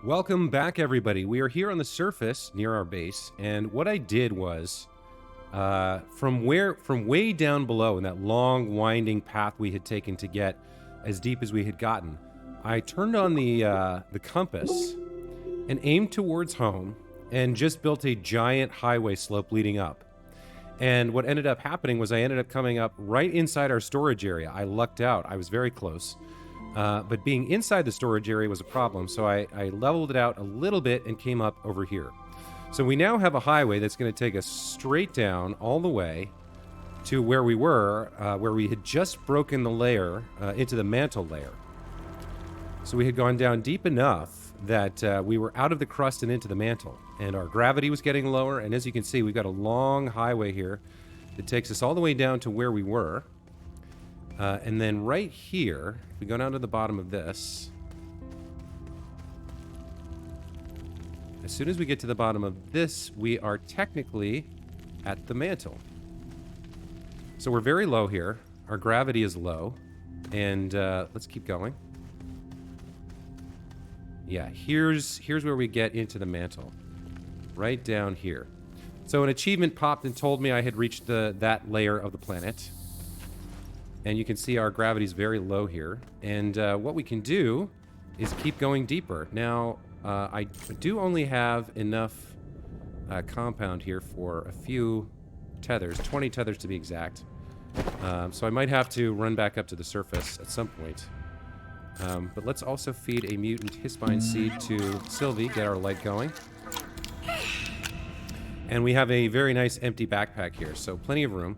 Welcome back, everybody. We are here on the surface near our base, and what I did was, from way down below in that long, winding path we had taken to get as deep as we had gotten, I turned on the compass and aimed towards home, and just built a giant highway slope leading up. And what ended up happening was I ended up coming up right inside our storage area. I lucked out. I was very close. But being inside the storage area was a problem, so I leveled it out a little bit and came up over here. So we now have a highway that's going to take us straight down all the way to where we were, where we had just broken the layer into the mantle layer. So we had gone down deep enough that we were out of the crust and into the mantle, and our gravity was getting lower, and as you can see, we've got a long highway here that takes us all the way down to where we were. And then right here, if we go down to the bottom of this, as soon as we get to the bottom of this, we are technically at the mantle. So we're very low here. Our gravity is low. And let's keep going. Yeah, here's where we get into the mantle. Right down here. So an achievement popped and told me I had reached that layer of the planet. And you can see our gravity is very low here. And what we can do is keep going deeper. Now, I do only have enough compound here for a few tethers, 20 tethers to be exact. So I might have to run back up to the surface at some point. But let's also feed a mutant hispine seed to Sylvie, get our light going. And we have a very nice empty backpack here, so plenty of room.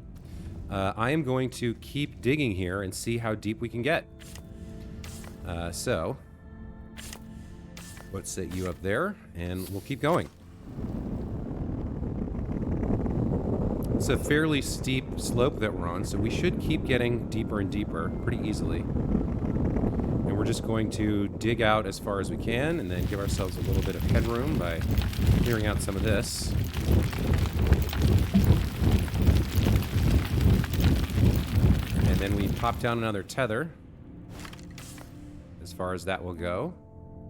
I am going to keep digging here and see how deep we can get. So, let's set you up there, and we'll keep going. It's a fairly steep slope that we're on, so we should keep getting deeper and deeper pretty easily. And we're just going to dig out as far as we can, and then give ourselves a little bit of headroom by clearing out some of this. And then we pop down another tether. As far as that will go.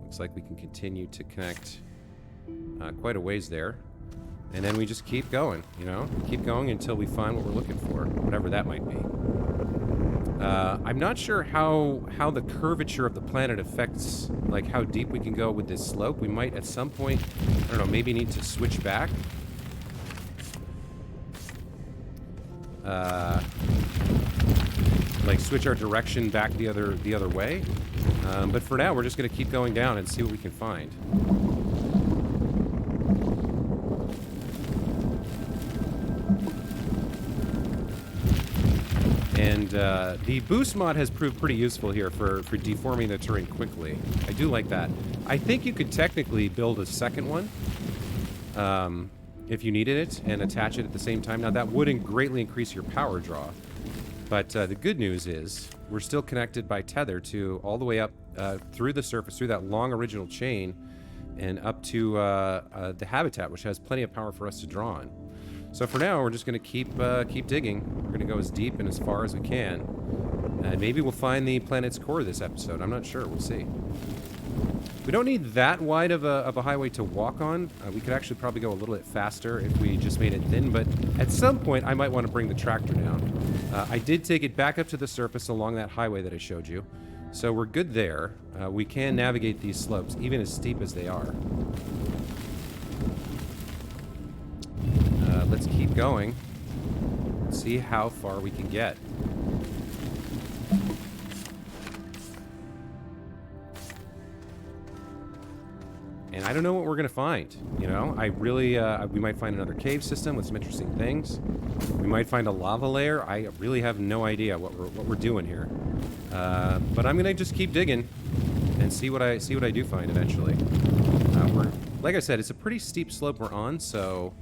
Looks like we can continue to connect quite a ways there. And then we just keep going, you know? Keep going until we find what we're looking for, whatever that might be. I'm not sure how the curvature of the planet affects, like, how deep we can go with this slope. We might, at some point, I don't know, maybe need to switch back. Like switch our direction back the other way. But for now, we're just going to keep going down and see what we can find. And the boost mod has proved pretty useful here for deforming the terrain quickly. I do like that. I think you could technically build a second one. If you needed it, and attach it at the same time. Now, that would greatly increase your power draw. But the good news is, we're still connected by tether to all the way up through the surface, through that long original chain, and up to the habitat, which has plenty of power for us to draw on. So for now, we're just going to keep digging. We're going to go as deep and as far as we can. And maybe we'll find the planet's core this episode. I'm not sure. We'll see. We don't need that wide of a highway to walk on. We could actually probably go a little bit faster if we just made it thin, but at some point I might want to bring the tractor down. I did take it back up to the surface along that highway that I showed you, so we're good there. We can navigate these slopes, even as steep as they are. Let's keep going. See how far we can get. And I don't know what we're going to find, you know? I really, we might find another cave system with some interesting things. We might find a lava layer. I really have no idea what we're doing here. But I'm going to just keep digging and see what I do find eventually. Like I said, it's a pretty steep slope we're on, so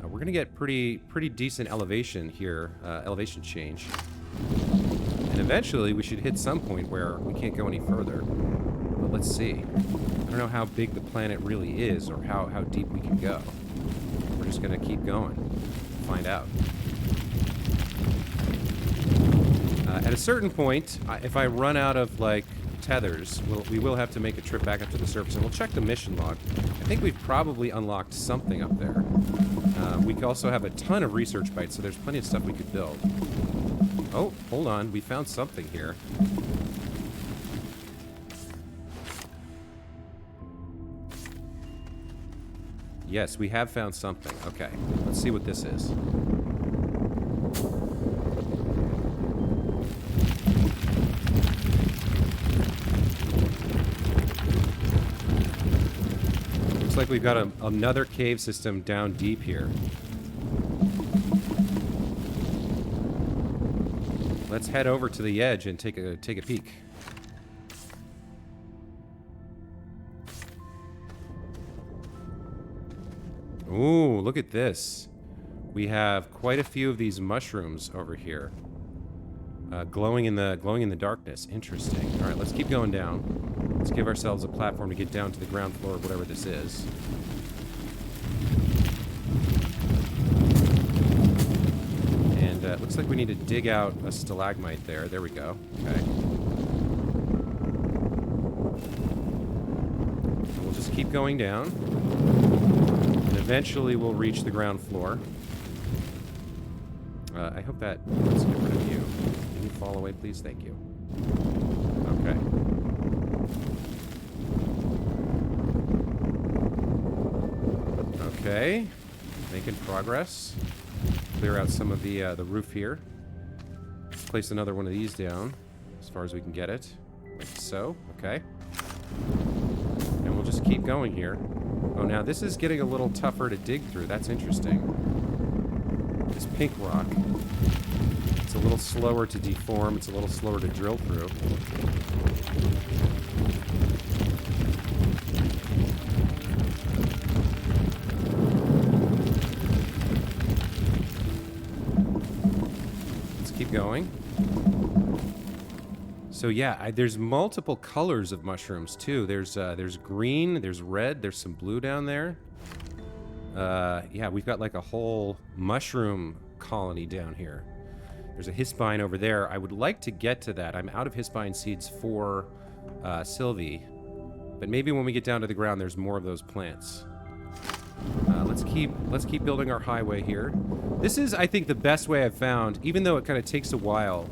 we're going to get pretty decent elevation here, elevation change. And eventually we should hit some point where we can't go any further. But let's see. I don't know how big the planet really is or how deep we can go. We're just going to keep going. Find out. At a certain point, if I run out of, like, tethers, we will have to make a trip back up to the surface, and we'll check the mission log. I think we've probably unlocked something up there. We could also have a ton of research bites, so there's plenty of stuff we could build. Oh, hold on. We found something here. Yes, we have found something. Okay, let's see what this is. Looks like we've got another cave system down deep here. Let's head over to the edge and take a peek. Ooh, look at this. We have quite a few of these mushrooms over here. Glowing in the darkness. Interesting. All right, let's keep going down. Let's give ourselves a platform to get down to the ground floor of whatever this is. And it looks like we need to dig out a stalagmite there. There we go. Okay. And we'll just keep going down. And eventually we'll reach the ground floor. I hope that... Let's get rid of you. Can you fall away, please? Thank you. Okay. Okay. Making progress. Clear out some of the roof here. Let's place another one of these down as far as we can get it. Like so. Okay. And we'll just keep going here. Oh, now this is getting a little tougher to dig through. That's interesting. This pink rock. It's a little slower to deform. It's a little slower to drill through. Let's keep going. So yeah, there's multiple colors of mushrooms too. There's green, there's red, there's some blue down there. Yeah, we've got like a whole mushroom colony down here. There's a hispine over there. I would like to get to that. I'm out of hispine seeds for Sylvie, but maybe when we get down to the ground, there's more of those plants. Let's keep building our highway here. This is, I think, the best way I've found, even though it kind of takes a while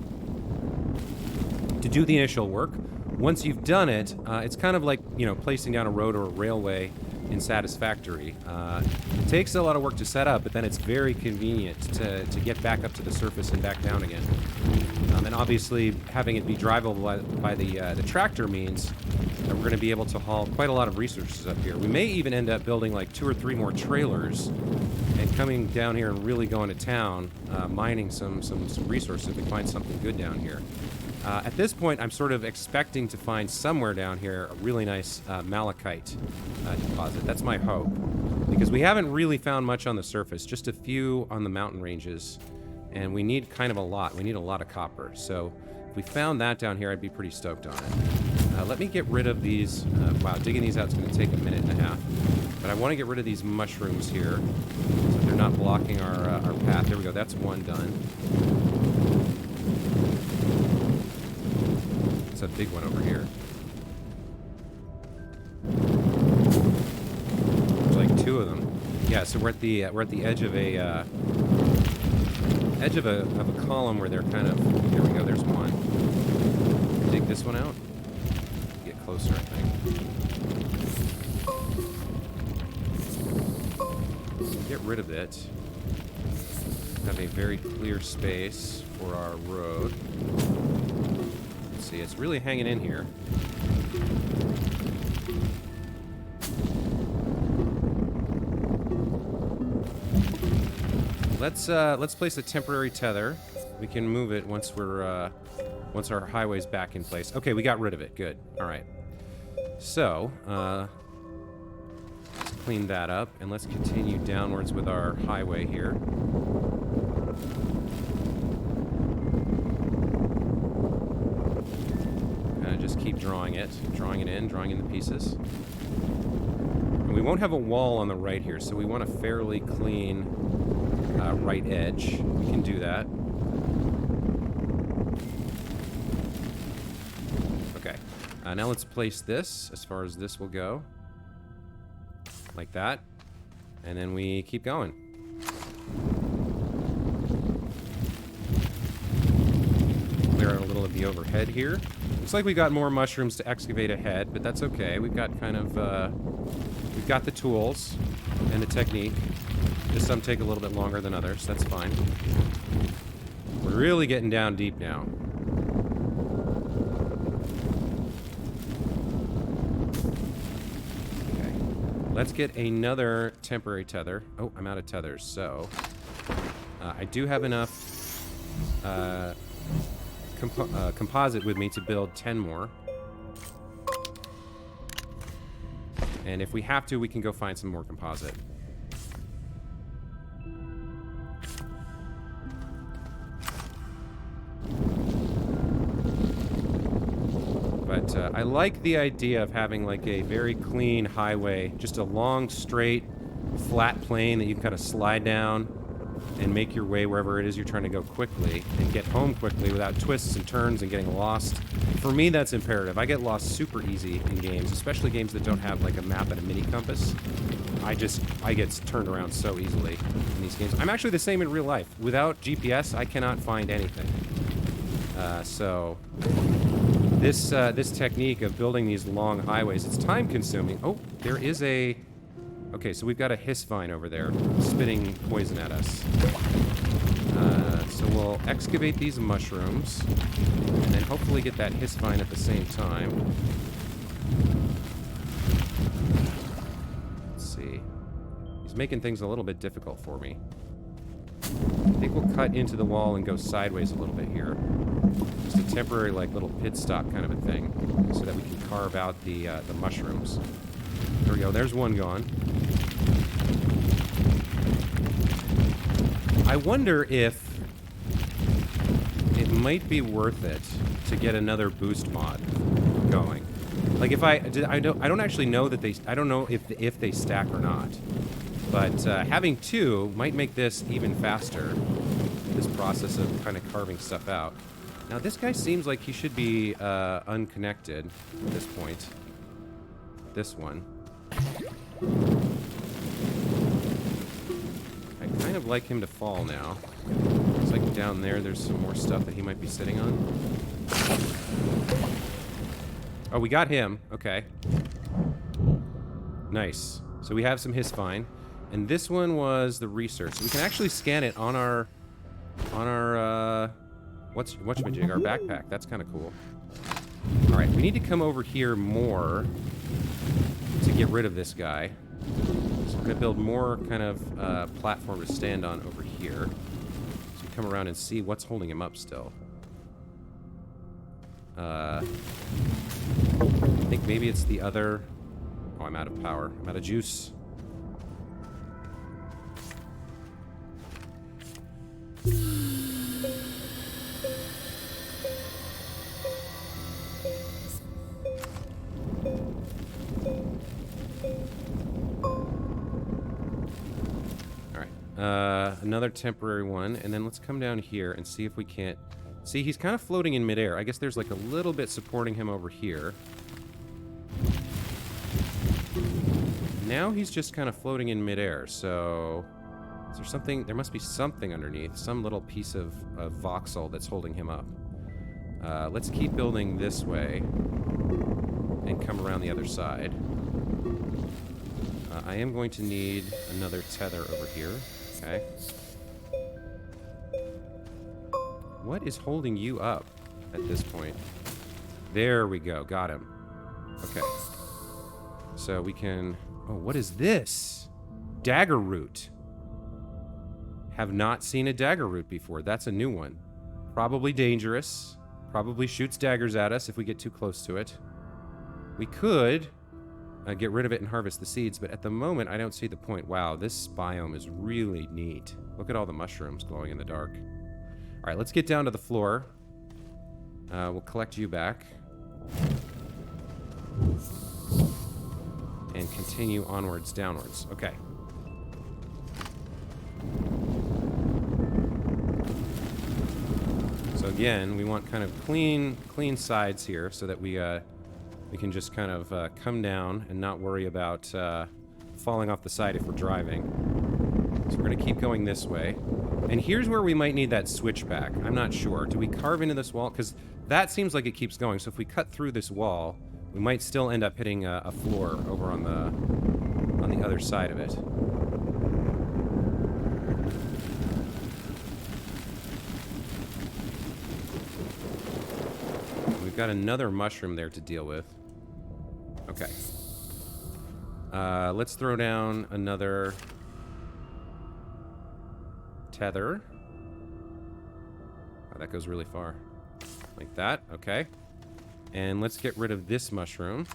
to do the initial work. Once you've done it, it's kind of like, you know, placing down a road or a railway in Satisfactory. It takes a lot of work to set up, but then it's very convenient to get back up to the surface and back down again. And obviously, having it be drivable by the tractor means that we're going to be able to haul quite a lot of resources up here. We may even end up building like 2 or 3 more trailers and coming down here and really going to town, mining some resources if we find something good down here. At this point, I'm sort of expecting to find somewhere down here a really nice malachite deposit. That's my hope. Because we haven't really found much on the surface, just a few on the mountain ranges. And we need kind of a lot. We need a lot of copper. So if we found that down here, I'd be pretty stoked on it. Let me get rid of these. Wow, digging these out is going to take a minute and a half. But I want to get rid of these mushrooms here so they're not blocking our path. There we go. That's one done. A big one over here. There's like 2 of them. Yeah, so we're at the edge of a column where they're kind of. Here we go. There's one. Dig this one out. Get closer, I think. Get rid of it. Have a very clear space for our road. See, it's really hanging in here. Let's place a temporary tether. We can move it once once our highway's back in place. Okay, we got rid of it. Good. All right. So let's clean that up and let's continue downwards with our highway here. Just keep drawing it in, drawing in the pieces. And we won't have a wall on the right here, so we want a fairly clean right edge. We can do that. Okay. Now let's place this as far as this will go. Like that. And then we keep going. Clear out a little of the overhead here. Looks like we got more mushrooms to excavate ahead, but that's okay. We've got kind of, we've got the tools and the technique. Just some take a little bit longer than others. That's fine. We're really getting down deep now. Okay. Let's get another temporary tether. Oh, I'm out of tethers, so... I do have enough composite with me to build 10 more. And if we have to, we can go find some more composite. But I like the idea of having like a very clean highway, just a long, straight, flat plane that you can kind of slide down and make your way wherever it is you're trying to go quickly and get home quickly without twists and turns and getting lost. For me, that's imperative. I get lost super easy in games, especially games that don't have like a map and a mini compass. I get turned around so easily in these games. I'm actually the same in real life. Without GPS, I cannot find anything. So this technique of building these long highways, it's time consuming. Oh, there is a... Okay, so we've got a hiss vine over there spitting poison at us. So we'll excavate these mushrooms and then hopefully get that hiss vine at the same time. Let's see. He's making things a little bit difficult for me. I think we'll cut into the wall and go sideways a little bit here. Just a temporary, like, little pit stop kind of a thing so that we can carve out the mushrooms. There we go. There's one gone. I wonder if it might be worth it to get another boost mod going. Like if I don't actually know that I don't know if they stack or not. But having two might make this even faster. This process of kind of carving stuff out. Now this guy seems like he should be unconnected at this point. This one. I kind of like him to fall now. Looks like down there's some more stuff that he might be sitting on. Oh, we got him. Okay. Nice. So we have some Hisvine. And this one was the research. So we can actually scan it on our whatchamajig, our backpack. That's kind of cool. All right, we need to come over here more to get rid of this guy. So we're gonna build more kind of platform to stand on over here. So we come around and see what's holding him up still. I think maybe it's the other... Oh, I'm out of power. I'm out of juice. Another temporary one, and then let's come down here and see if we can't... See, he's kind of floating in midair. I guess there's like a little bit supporting him over here. Now he's just kind of floating in midair, so... Is there something... There must be something underneath. Some little piece of voxel that's holding him up. Let's keep building this way and come around the other side. I am going to need another tether over here. Okay. What is holding you up at this point? There we go. Got him. Okay. So we can... Oh, what is this? Dagger root. Have not seen a dagger root before. That's a new one. Probably dangerous. Probably shoots daggers at us if we get too close to it. We could... get rid of it and harvest the seeds, but at the moment I don't see the point. Wow, this biome is really neat. Look at all the mushrooms glowing in the dark. Alright, let's get down to the floor. We'll collect you back. And continue onwards, downwards. Okay. So again, we want kind of clean sides here so that we we can just kind of come down and not worry about falling off the side if we're driving. So we're going to keep going this way. And here's where we might need that switchback. I'm not sure. Do we carve into this wall? Because that seems like it keeps going. So if we cut through this wall, we might still end up hitting a floor over on the other side of it. We've got another mushroom there to deal with. Okay. Let's throw down another tether. Oh, that goes really far. Like that. Okay. And let's get rid of this mushroom.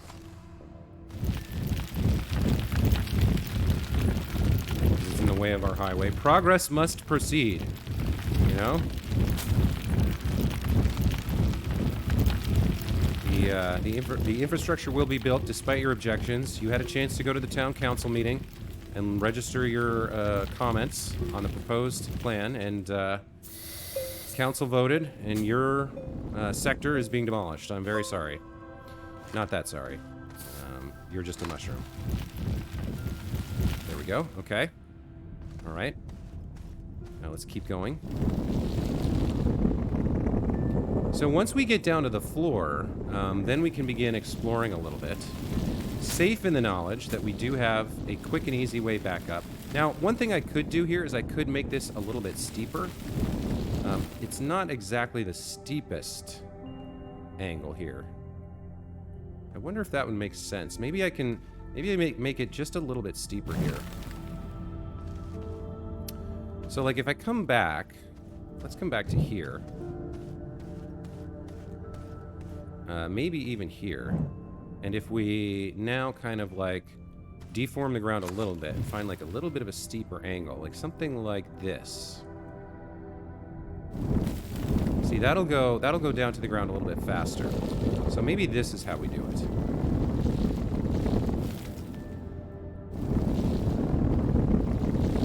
This is in the way of our highway. Progress must proceed. You know? The infrastructure will be built despite your objections. You had a chance to go to the town council meeting and register your comments on the proposed plan, and council voted, and your sector is being demolished. I'm very sorry. Not that sorry. You're just a mushroom. There we go. Okay. All right. Now let's keep going. So once we get down to the floor, then we can begin exploring a little bit. Safe in the knowledge that we do have a quick and easy way back up. Now, one thing I could do here is I could make this a little bit steeper. It's not exactly the steepest angle here. I wonder if that would make sense. Maybe I make it just a little bit steeper here. So like if I come back, let's come back to here. Maybe even here. And if we now kind of like deform the ground a little bit and find like a little bit of a steeper angle, like something like this. See, that'll go down to the ground a little bit faster. So maybe this is how we do it.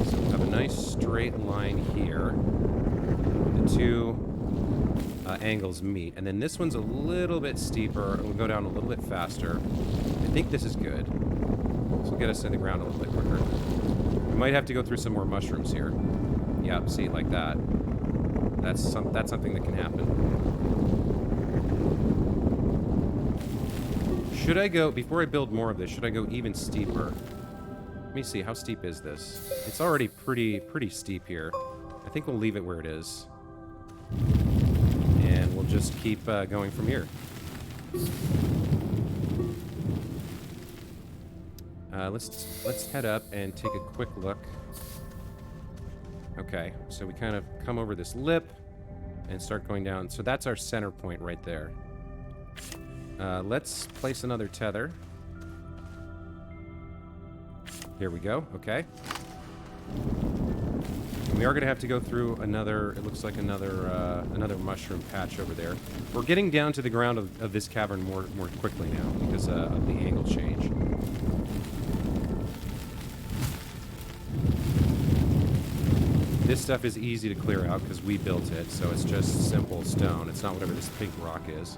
So we'll have a nice straight line here. The two angles meet, and then this one's a little bit steeper. It will go down a little bit faster. I think this is good. This will get us in the ground a little bit quicker. We might have to go through some more mushrooms here. Yeah, see, like that. That's something that can happen. Should I go, before I build more of this, should I go even steeper? Let me see, how steep is this? It's already pretty steep here. I think we'll leave it where it is. And we'll just keep going from here. Let's head up and take a quick look. Okay, so we kind of come over this lip and start going down. So that's our center point right there. Let's place another tether. Here we go. Okay. And we are going to have to go through another, it looks like another mushroom patch over there. We're getting down to the ground of this cavern more quickly now because of the angle change. This stuff is easy to clear out because we built it, so it's just simple stone. It's not whatever this big rock is.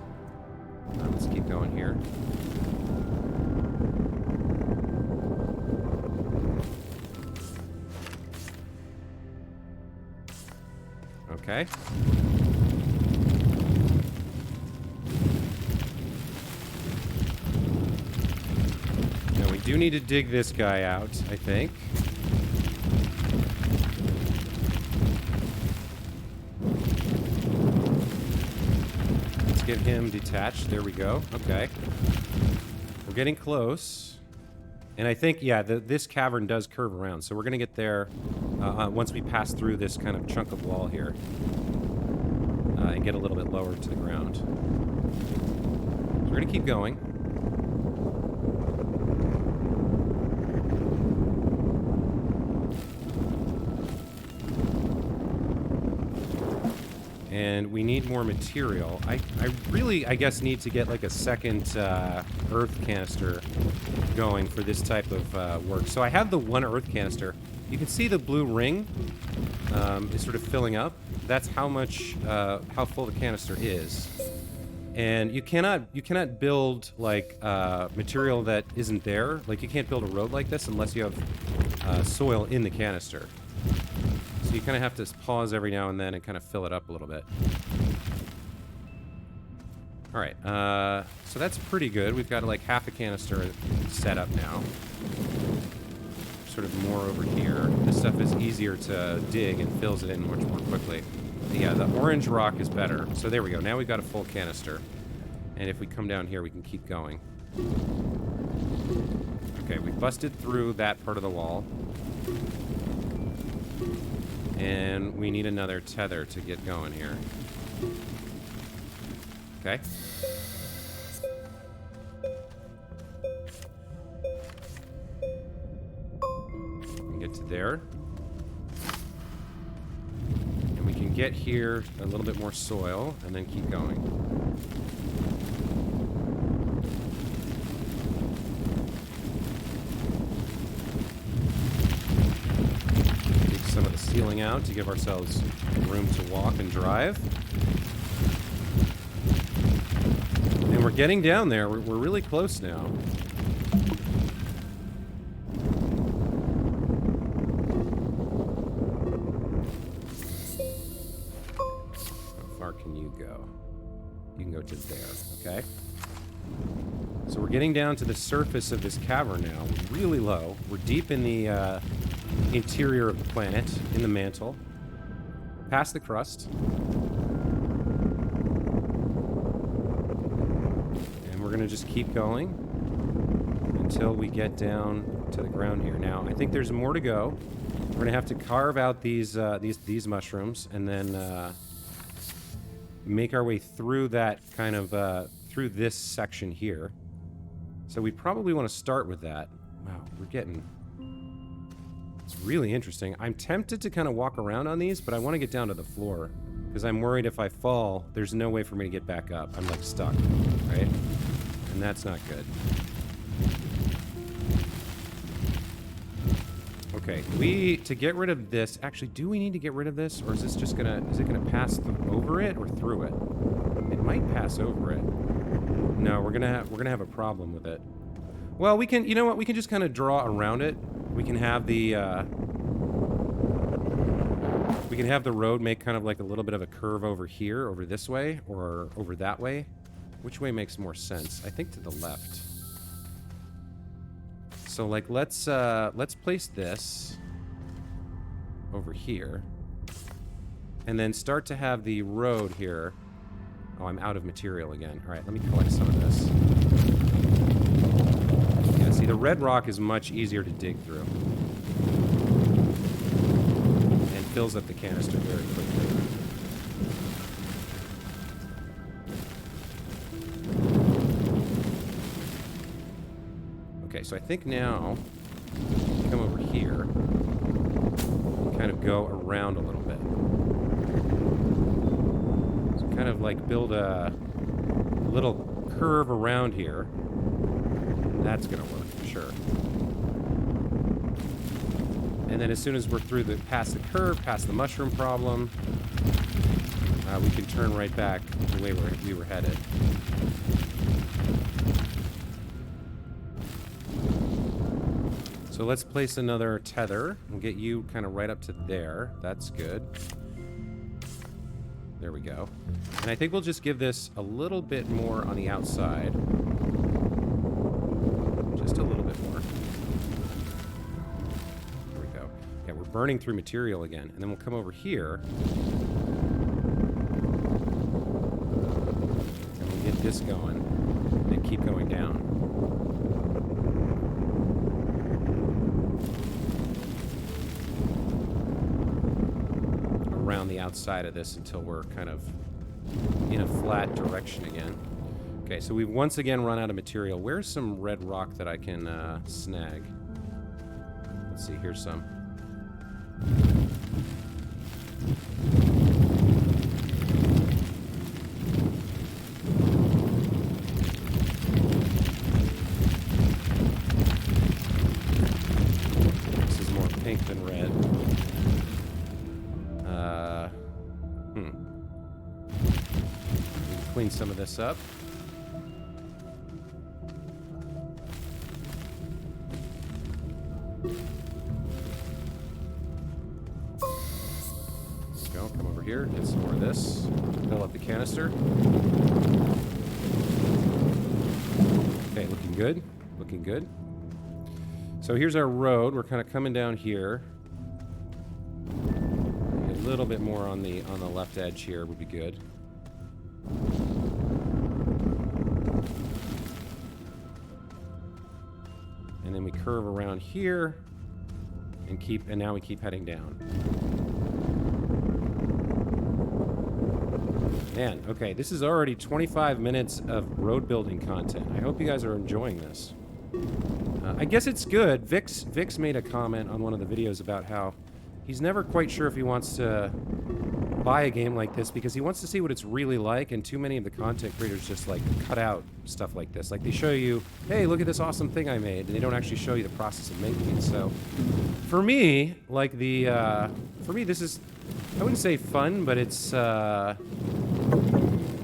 Let's keep going here. Okay. Now we do need to dig this guy out, I think. Get him detached. There we go. Okay. We're getting close. And I think, yeah, this cavern does curve around. So we're going to get there once we pass through this kind of chunk of wall here. And get a little bit lower to the ground. So we're going to keep going. And we need more material. I really, I guess, need to get like a second earth canister going for this type of work. So I have the one earth canister. You can see the blue ring is sort of filling up. That's how much, how full the canister is. And you cannot build like material that isn't there. Like you can't build a road like this unless you have soil in the canister. So you kind of have to pause every now and then and kind of fill it up a little bit. All right, so that's pretty good. We've got like half a canister set up now. Sort of more over here. This stuff is easier to dig and fills it in much more quickly. Yeah, the orange rock is better. So there we go. Now we've got a full canister. And if we come down here, we can keep going. Okay, we busted through that part of the wall. And we need another tether to get going here. Okay. We can get to there. And we can get here a little bit more soil and then keep going. Take some of the ceiling out to give ourselves room to walk and drive. And we're getting down there. We're really close now. How far can you go? You can go to there, okay? So we're getting down to the surface of this cavern now. We're really low. We're deep in the interior of the planet, in the mantle. Past the crust. We're going to just keep going until we get down to the ground here. Now, I think there's more to go. We're going to have to carve out these mushrooms and then make our way through that kind of through this section here. So we probably want to start with that. Wow, it's really interesting. I'm tempted to kind of walk around on these, but I want to get down to the floor because I'm worried if I fall, there's no way for me to get back up. I'm like stuck, right? And that's not good. Okay, to get rid of this, actually, do we need to get rid of this? Or is this just is it gonna pass over it or through it? It might pass over it. No, we're gonna have a problem with it. Well, we can, you know what, we can just kind of draw around it. We can have the road make kind of like a little bit of a curve over here, over this way, or over that way. Which way makes more sense? I think to the left. So, like, let's place this over here. And then start to have the road here. Oh, I'm out of material again. All right, let me collect some of this. Yeah, see, the red rock is much easier to dig through. And fills up the canister very quickly. Okay, so I think now come over here and kind of go around a little bit. So kind of like build a little curve around here. That's gonna work for sure. And then as soon as we're through past the curve, past the mushroom problem, we can turn right back the way we were headed. So let's place another tether. We'll get you kind of right up to there. That's good. There we go. And I think we'll just give this a little bit more on the outside. Just a little bit more. There we go. Yeah, we're burning through material again. And then we'll come over here. And we'll get this going. And keep going down. Around the outside of this until we're kind of in a flat direction again. Okay, so we've once again run out of material. Where's some red rock that I can snag? Let's see, here's some. This is more pink than red. clean some of this up. Let's go. Come over here. Get some more of this. Fill up the canister. Okay, looking good. Looking good. So here's our road. We're kind of coming down here. A little bit more on the left edge here would be good. And then we curve around here and now we keep heading down. Man, okay, this is already 25 minutes of road building content. I hope you guys are enjoying this. I guess it's good. Vix made a comment on one of the videos about how he's never quite sure if he wants to buy a game like this because he wants to see what it's really like, and too many of the content creators just like cut out stuff like this. Like they show you, hey, look at this awesome thing I made, and they don't actually show you the process of making it. So for me, like this is, I wouldn't say fun, but it's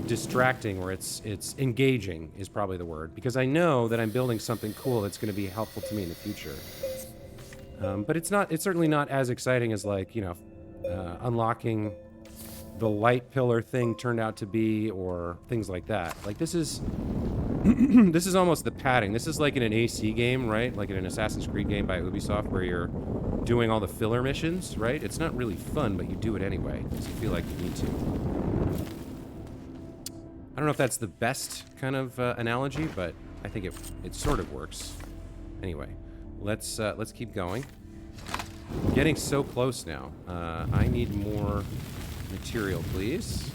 distracting, or it's engaging is probably the word, because I know that I'm building something cool that's going to be helpful to me in the future. But it's certainly not as exciting as, like, you know, unlocking the light pillar thing turned out to be, or things like that. Like this is this is almost the padding. This is like in an AC game, right? Like in an Assassin's Creed game by Ubisoft where you're doing all the filler missions, right? It's not really fun, but you do it anyway because you feel like you need to. I don't know if that's the best kind of analogy, but I think it sort of works. Anyway, let's keep going. I'm getting so close now. I need more material, please.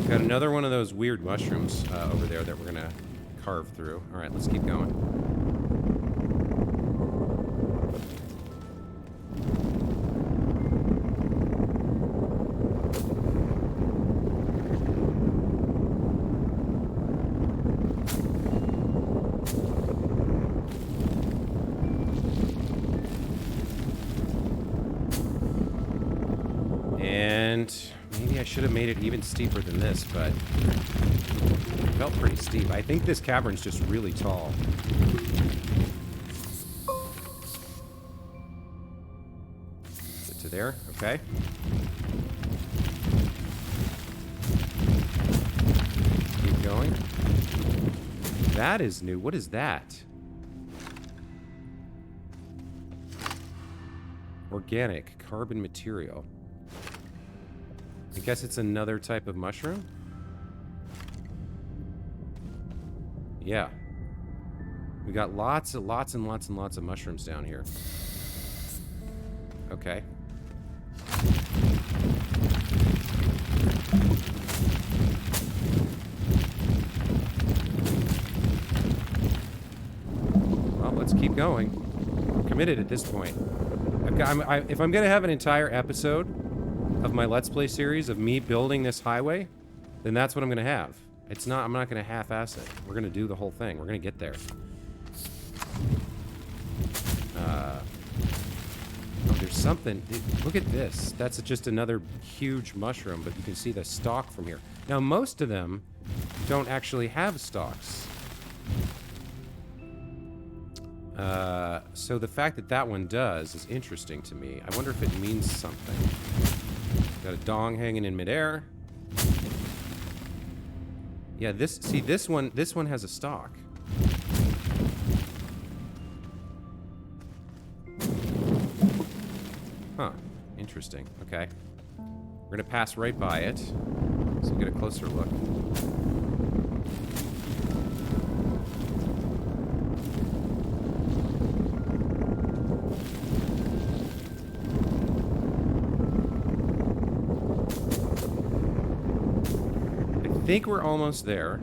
Got another one of those weird mushrooms over there that we're gonna carve through. All right, let's keep going. And maybe I should have made it even steeper than this, but it felt pretty steep. I think this cavern's just really tall. Get to there, okay. Keep going. That is new. What is that? Organic carbon material. I guess it's another type of mushroom? Yeah. We got lots and lots of mushrooms down here. Okay. Well, let's keep going. I'm committed at this point. If I'm gonna have an entire episode of my Let's Play series of me building this highway, then that's what I'm gonna have. I'm not gonna half-ass it. We're gonna do the whole thing. We're gonna get there. Oh, there's something. Look at this. That's just another huge mushroom, but you can see the stalk from here. Now, most of them don't actually have stalks. So the fact that that one does is interesting to me. I wonder if it means something. Got a dong hanging in midair. Yeah, this one has a stalk. Huh. Interesting. Okay. We're gonna pass right by it, so we'll get a closer look. I think we're almost there.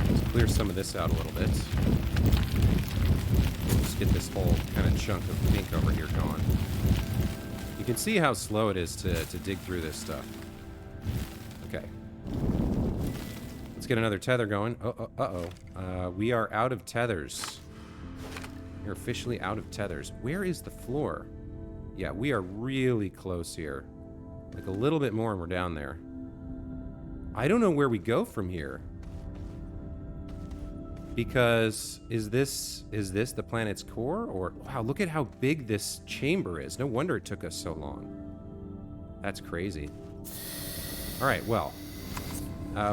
Let's clear some of this out a little bit. Just get this whole kind of chunk of pink over here going. You can see how slow it is to dig through this stuff. Okay. Let's get another tether going. Uh-oh. We are out of tethers. We're officially out of tethers. Where is the floor? Yeah, we are really close here. Like a little bit more and we're down there. I don't know where we go from here. Because is this the planet's core? Or wow, look at how big this chamber is. No wonder it took us so long. That's crazy. All right, well,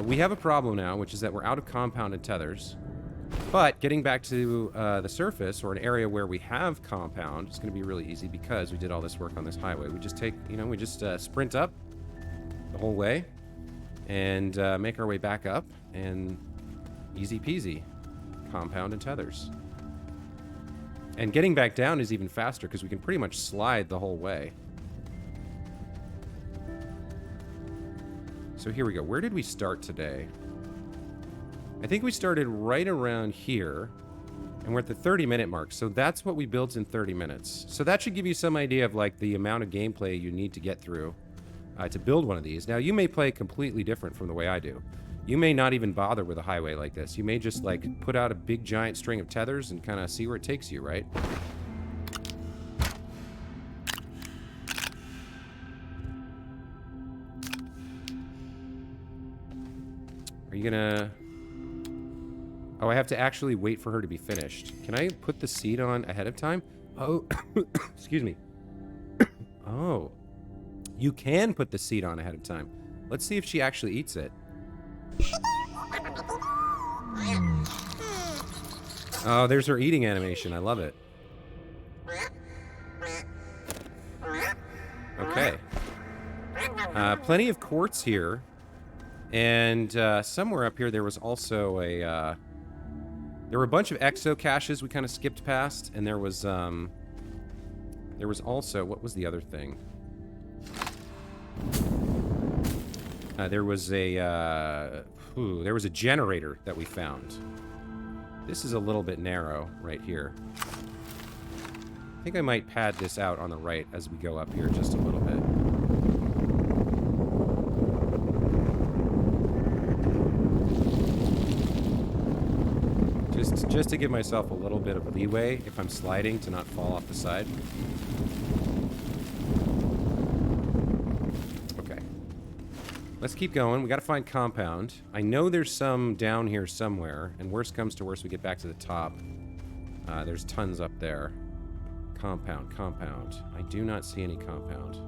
we have a problem now, which is that we're out of compounded tethers. But getting back to the surface, or an area where we have compound, is going to be really easy because we did all this work on this highway. We just take, you know, we just sprint up the whole way and make our way back up, and easy peasy. Compound and tethers. And getting back down is even faster because we can pretty much slide the whole way. So here we go. Where did we start today? I think we started right around here, and we're at the 30-minute mark. So that's what we built in 30 minutes. So that should give you some idea of like the amount of gameplay you need to get through to build one of these. Now you may play completely different from the way I do. You may not even bother with a highway like this. You may just like put out a big giant string of tethers and kind of see where it takes you, right? Are you gonna... Oh, I have to actually wait for her to be finished. Can I put the seed on ahead of time? Oh, excuse me. Oh, you can put the seed on ahead of time. Let's see if she actually eats it. Oh, there's her eating animation. I love it. Okay. Plenty of quartz here. And somewhere up here there was also a... there were a bunch of exo caches we kind of skipped past. And there was also... What was the other thing? There was a generator that we found. This is a little bit narrow right here. I think I might pad this out on the right as we go up here just a little bit. Just to give myself a little bit of leeway if I'm sliding to not fall off the side. Let's keep going. We gotta find compound. I know there's some down here somewhere, and worst comes to worst, we get back to the top. There's tons up there. Compound. I do not see any compound.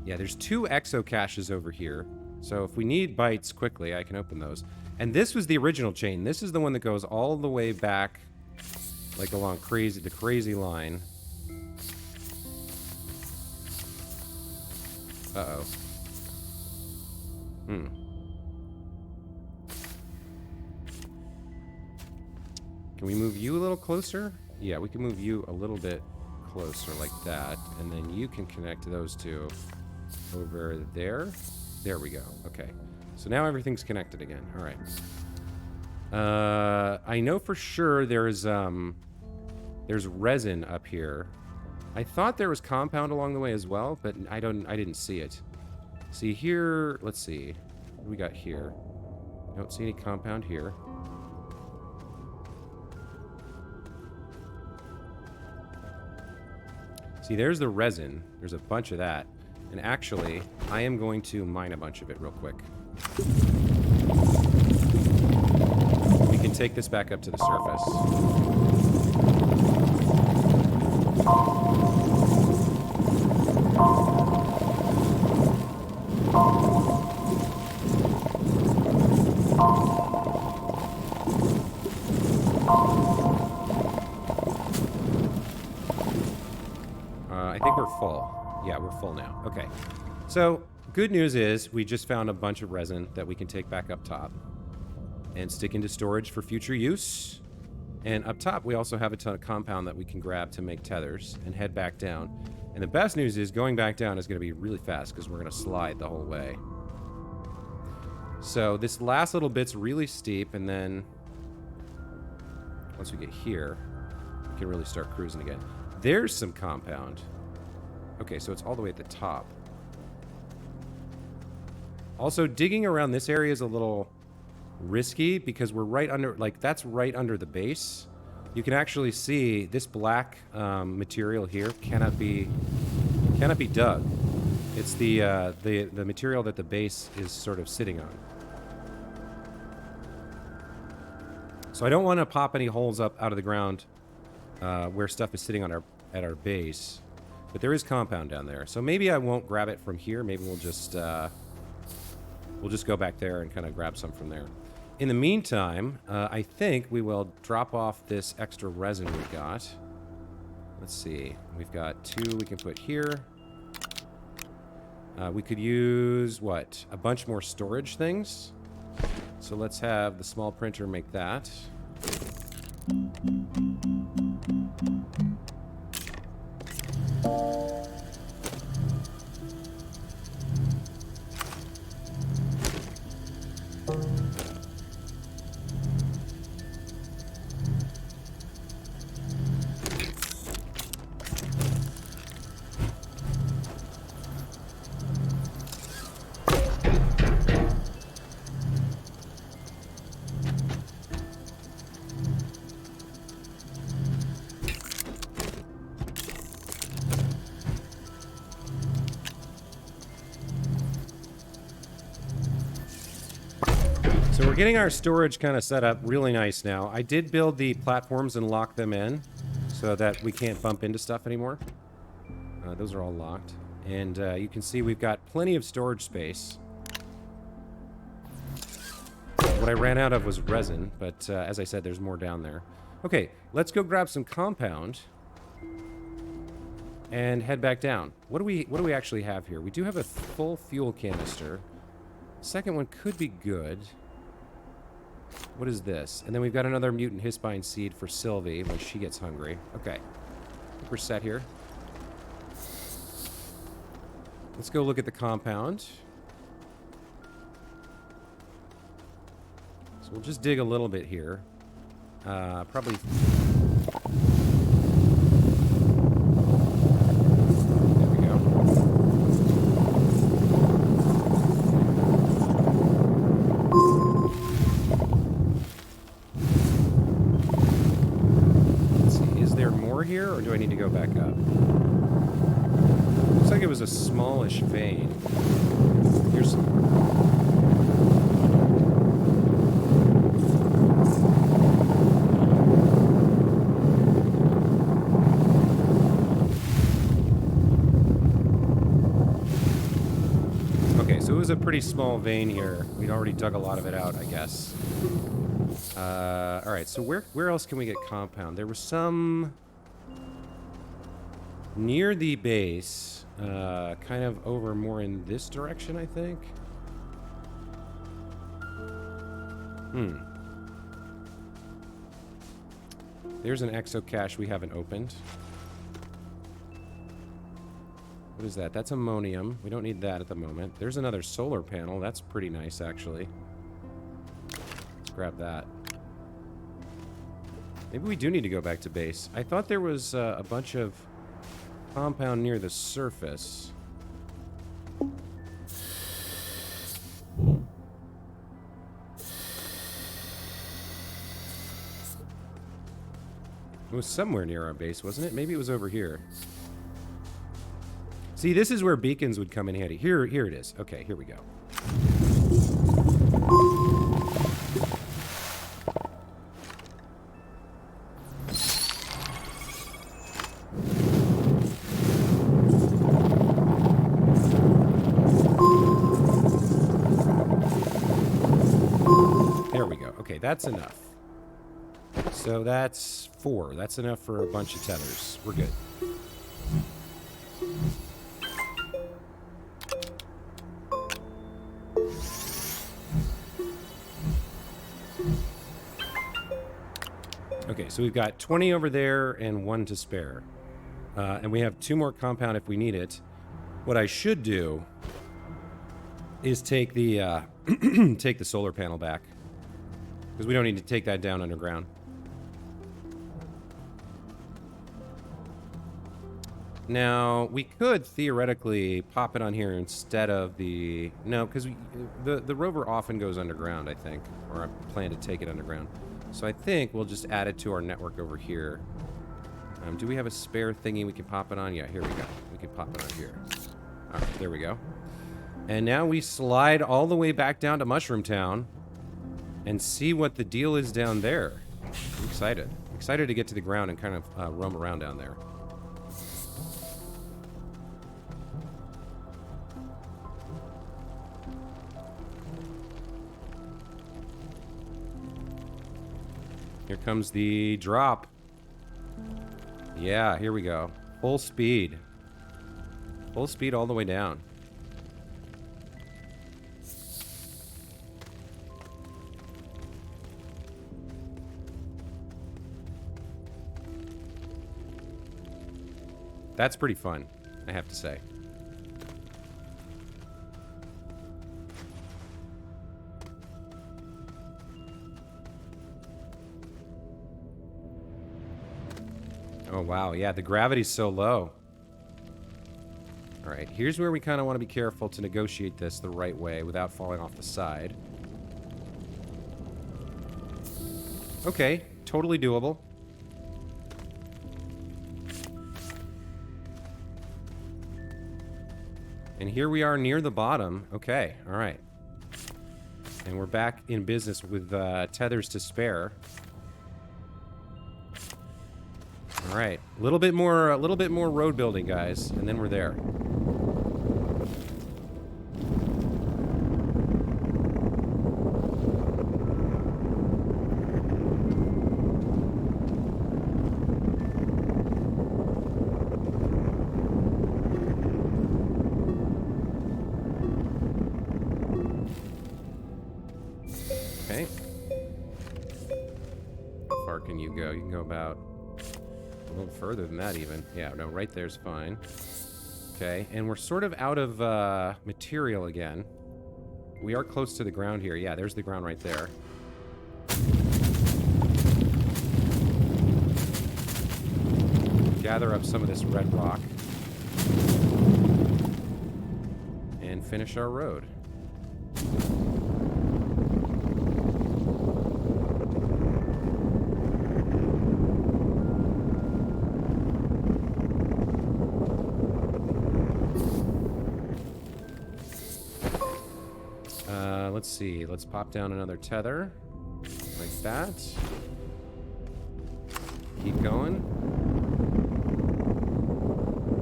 Yeah, there's 2 exo caches over here. So if we need bites quickly, I can open those. And this was the original chain. This is the one that goes all the way back, like along the crazy line. Uh-oh. Can we move you a little closer? Yeah, we can move you a little bit closer like that. And then you can connect those two over there. There we go. Okay. So now everything's connected again. All right. I know for sure there's resin up here. I thought there was compound along the way as well, but I didn't see it. See here, let's see. What do we got here? Don't see any compound here. See, there's the resin. There's a bunch of that. And actually, I am going to mine a bunch of it real quick. We can take this back up to the surface. I think we're full. Yeah, we're full now. Okay. So, good news is we just found a bunch of resin that we can take back up top and stick into storage for future use. And up top, we also have a ton of compound that we can grab to make tethers and head back down. And the best news is going back down is going to be really fast because we're going to slide the whole way. So this last little bit's really steep, and then once we get here, we can really start cruising again. There's some compound. Okay, so it's all the way at the top. Also, digging around this area is a little risky because we're right under, like, that's right under the base. You can actually see this black material here cannot be dug. It's the material that the base is sort of sitting on. So I don't want to pop any holes up out of the ground where stuff is sitting on at our base. But there is compound down there. So maybe I won't grab it from here. Maybe we'll just go back there and kind of grab some from there. In the meantime, I think we will drop off this extra resin we got. Let's see. We've got 2 we can put here. We could use, what? A bunch more storage things. So let's have the small printer make that. So we're getting our storage kind of set up really nice now. I did build the platforms and lock them in so that we can't bump into stuff anymore. Those are all locked. And you can see we've got plenty of storage space. What I ran out of was resin, but as I said, there's more down there. Okay, let's go grab some compound and head back down. What do we actually have here? We do have a full fuel canister. Second one could be good. What is this? And then we've got another mutant hispine seed for Sylvie when she gets hungry. Okay. I think we're set here. Let's go look at the compound. So we'll just dig a little bit here. Probably... here, or do I need to go back up? Looks like it was a smallish vein. Here's some more. Okay, so it was a pretty small vein here. We'd already dug a lot of it out, I guess. Alright, so where else can we get compound? There was some... near the base, kind of over more in this direction, I think. There's an exocache we haven't opened. What is that? That's ammonium. We don't need that at the moment. There's another solar panel. That's pretty nice, actually. Let's grab that. Maybe we do need to go back to base. I thought there was a bunch of compound near the surface. It was somewhere near our base, wasn't it? Maybe it was over here. See, this is where beacons would come in handy. Here it is. Okay, here we go. Okay, that's enough. So that's 4. That's enough for a bunch of tethers. We're good. Okay, so we've got 20 over there and 1 to spare. And we have 2 more compound if we need it. What I should do is take the take the solar panel back. Because we don't need to take that down underground. Now, we could theoretically pop it on here instead of the... No, because the rover often goes underground, I think. Or I plan to take it underground. So I think we'll just add it to our network over here. Do we have a spare thingy we can pop it on? Yeah, here we go. We can pop it on here. Alright, there we go. And now we slide all the way back down to Mushroom Town and see what the deal is down there. I'm excited. Excited to get to the ground and kind of roam around down there. Here comes the drop. Yeah, here we go. Full speed. Full speed all the way down. That's pretty fun, I have to say. Oh, wow. Yeah, the gravity's so low. All right, here's where we kind of want to be careful to negotiate this the right way without falling off the side. Okay, totally doable. And here we are near the bottom. Okay, all right. And we're back in business with tethers to spare. All right, a little bit more road building, guys, and then we're there. Okay. How far can you go? You can go about a little further than that, even. Yeah, no, right there's fine. Okay, and we're sort of out of material again. We are close to the ground here. Yeah, there's the ground right there. Gather up some of this red rock. And finish our road. Let's see. Let's pop down another tether. Like that. Keep going.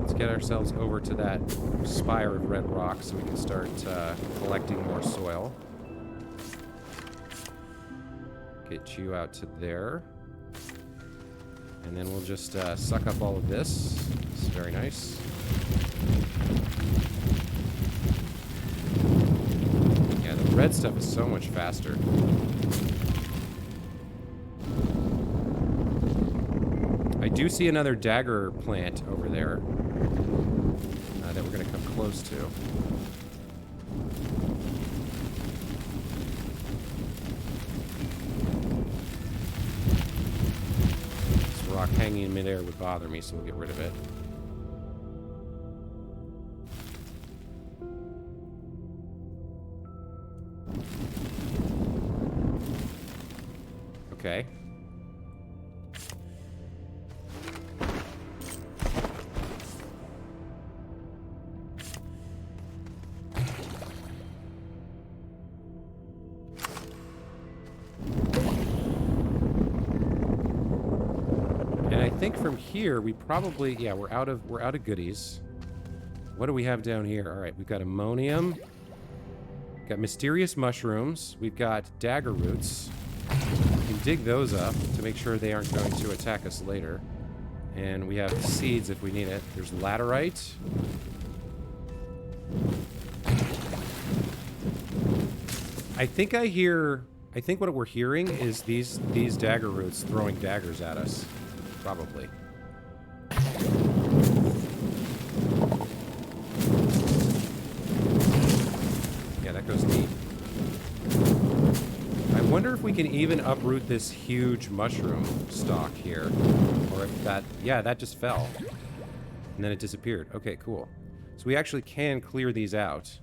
Let's get ourselves over to that spire of red rock so we can start collecting more soil. Get you out to there. And then we'll just suck up all of this. It's very nice. Yeah, the red stuff is so much faster. I do see another dagger plant over there that we're going to come close to. This rock hanging in midair would bother me, so we'll get rid of it. Okay. And I think from here we probably, yeah, we're out of goodies. What do we have down here? All right, we've got ammonium. We've got mysterious mushrooms. We've got dagger roots. We can dig those up to make sure they aren't going to attack us later. And we have seeds if we need it. There's laterite. I think what we're hearing is these dagger roots throwing daggers at us. Probably. Yeah, that goes deep. I wonder if we can even uproot this huge mushroom stalk here. Or if that... Yeah, that just fell. And then it disappeared. Okay, cool. So we actually can clear these out.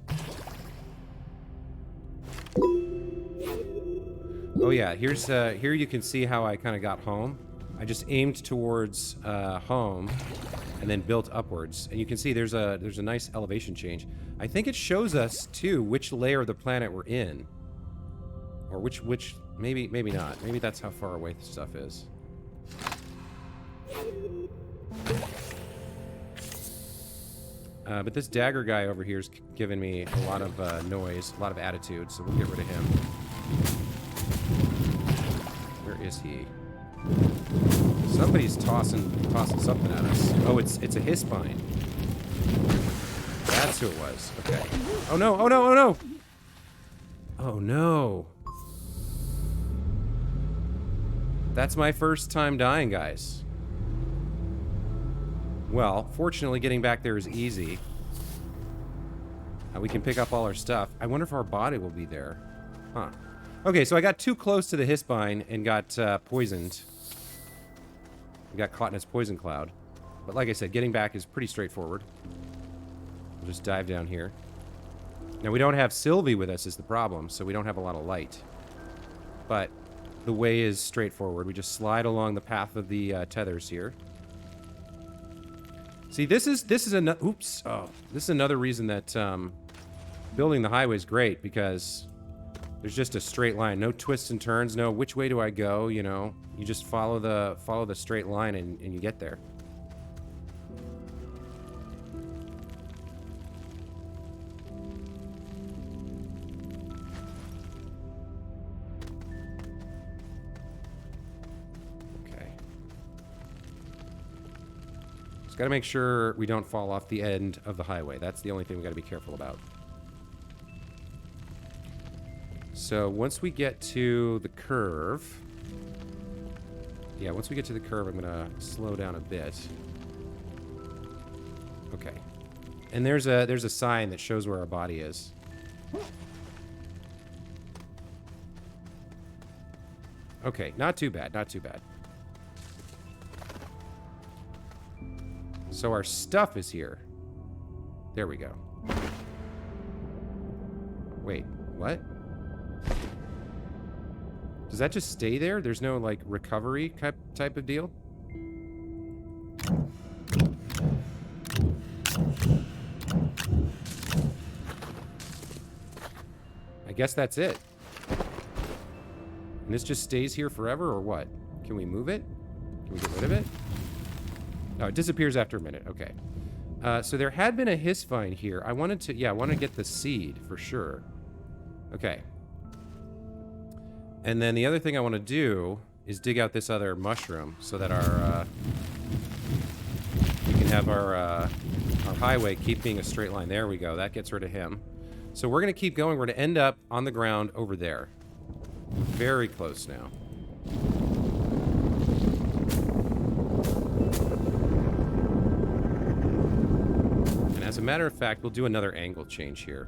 Oh yeah, here's here you can see how I kind of got home. I just aimed towards home and then built upwards. And you can see there's a nice elevation change. I think it shows us too which layer of the planet we're in. Or which maybe not. Maybe that's how far away the stuff is. But this dagger guy over here is giving me a lot of noise, a lot of attitude, so we'll get rid of him. Where is he? Somebody's tossing something at us. Oh, it's a Hispine. That's who it was. Okay. Oh no! Oh no! Oh no! Oh no! That's my first time dying, guys. Well, fortunately, getting back there is easy. We can pick up all our stuff. I wonder if our body will be there. Huh. Okay, so I got too close to the Hispine and got poisoned. We got caught in its poison cloud. But like I said, getting back is pretty straightforward. We'll just dive down here. Now, we don't have Sylvie with us is the problem, so we don't have a lot of light. But the way is straightforward. We just slide along the path of the tethers here. See, this is another. Oops. Oh, this is another reason that building the highway is great, because there's just a straight line, no twists and turns, no which way do I go. You know, you just follow the straight line and you get there. Got to make sure we don't fall off the end of the highway. That's the only thing we got to be careful about. So once we get to the curve... Yeah, once we get to the curve, I'm going to slow down a bit. Okay. And there's a sign that shows where our body is. Okay, not too bad, not too bad. So our stuff is here. There we go. Wait, what? Does that just stay there? There's no, like, recovery type of deal? I guess that's it. And this just stays here forever, or what? Can we move it? Can we get rid of it? Oh, it disappears after a minute. Okay. So there had been a Hispine here. I wanted to... Yeah, I want to get the seed, for sure. Okay. And then the other thing I want to do is dig out this other mushroom so that our... we can have our highway keep being a straight line. There we go. That gets rid of him. So we're going to keep going. We're going to end up on the ground over there. Very close now. As a matter of fact, we'll do another angle change here.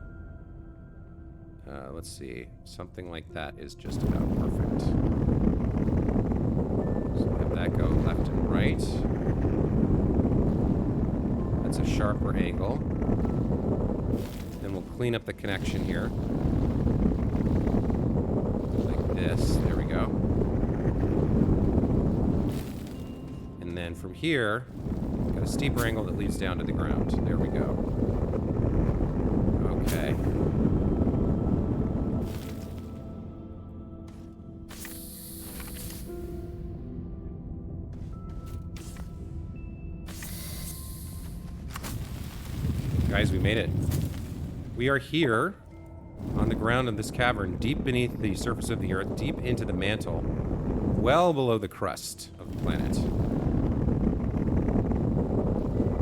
Let's see. Something like that is just about perfect. So have that go left and right. That's a sharper angle. Then we'll clean up the connection here. Like this. There we go. And then from here... Got a steeper angle that leads down to the ground. There we go. Okay. Guys, we made it. We are here on the ground of this cavern, deep beneath the surface of the Earth, deep into the mantle, well below the crust of the planet.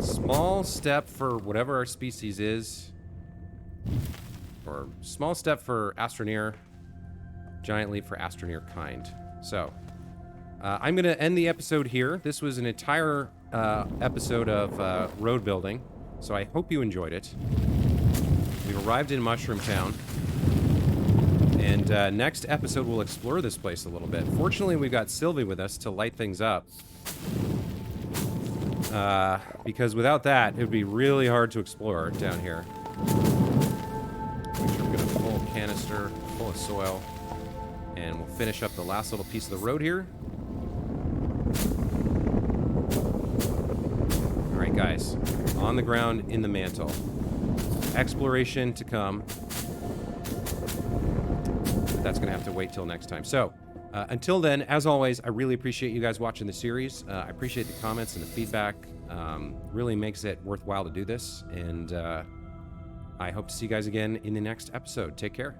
Small step for whatever our species is. Or small step for Astroneer. Giant leap for Astroneer kind. So, I'm going to end the episode here. This was an entire episode of road building. So I hope you enjoyed it. We've arrived in Mushroom Town. And next episode we'll explore this place a little bit. Fortunately, we've got Sylvie with us to light things up. Because without that, it would be really hard to explore down here. Make sure we get a full canister full of soil. And we'll finish up the last little piece of the road here. All right, guys. On the ground in the mantle. Exploration to come. But that's going to have to wait till next time. So, until then, as always, I really appreciate you guys watching the series. I appreciate the comments and the feedback. Really makes it worthwhile to do this. And I hope to see you guys again in the next episode. Take care.